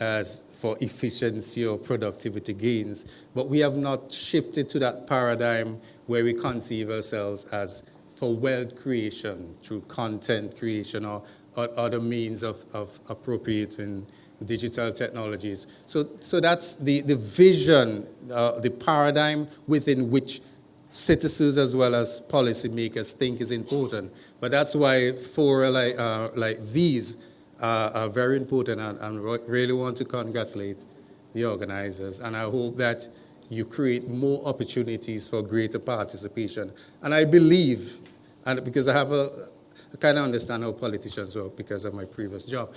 as for efficiency or productivity gains, but we have not shifted to that paradigm where we conceive ourselves as for wealth creation through content creation or other means of appropriating digital technologies. So that's the vision, the paradigm within which citizens as well as policymakers think is important. But that's why fora like these are very important, and really want to congratulate the organizers. And I hope that you create more opportunities for greater participation. And I believe, and because I kind of understand how politicians work because of my previous job,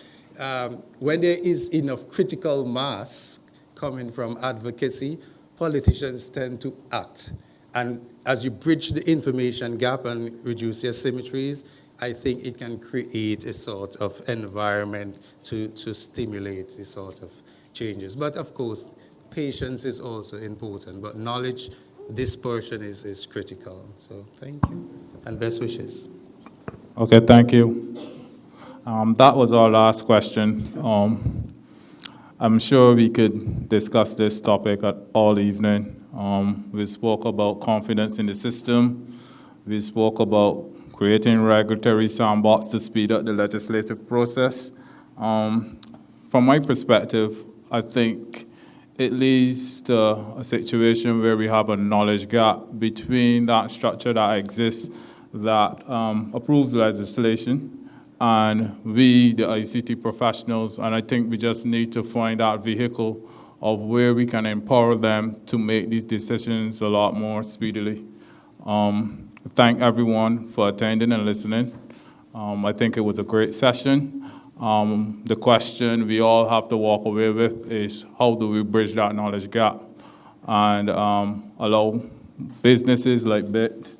when there is enough critical mass coming from advocacy, politicians tend to act. And as you bridge the information gap and reduce the asymmetries, I think it can create a sort of environment to stimulate this sort of changes. But of course, patience is also important, but knowledge dispersion is critical. So thank you, and best wishes. Okay, thank you. That was our last question. I'm sure we could discuss this topic all evening. We spoke about confidence in the system. We spoke about creating regulatory sandbox to speed up the legislative process. From my perspective, I think it leads to a situation where we have a knowledge gap between that structure that exists that approves legislation and we, the ICT professionals, and I think we just need to find that vehicle of where we can empower them to make these decisions a lot more speedily. Thank everyone for attending and listening. I think it was a great session. The question we all have to walk away with is how do we bridge that knowledge gap and allow businesses like Bitt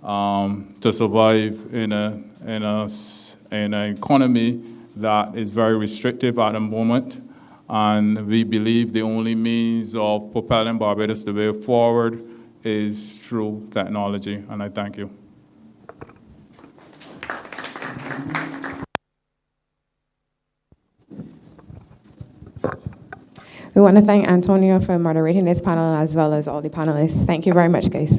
to survive in an economy that is very restrictive at the moment. And we believe the only means of propelling Barbados the way forward is through technology, and I thank you. We want to thank Antonio for moderating this panel as well as all the panelists. Thank you very much, guys.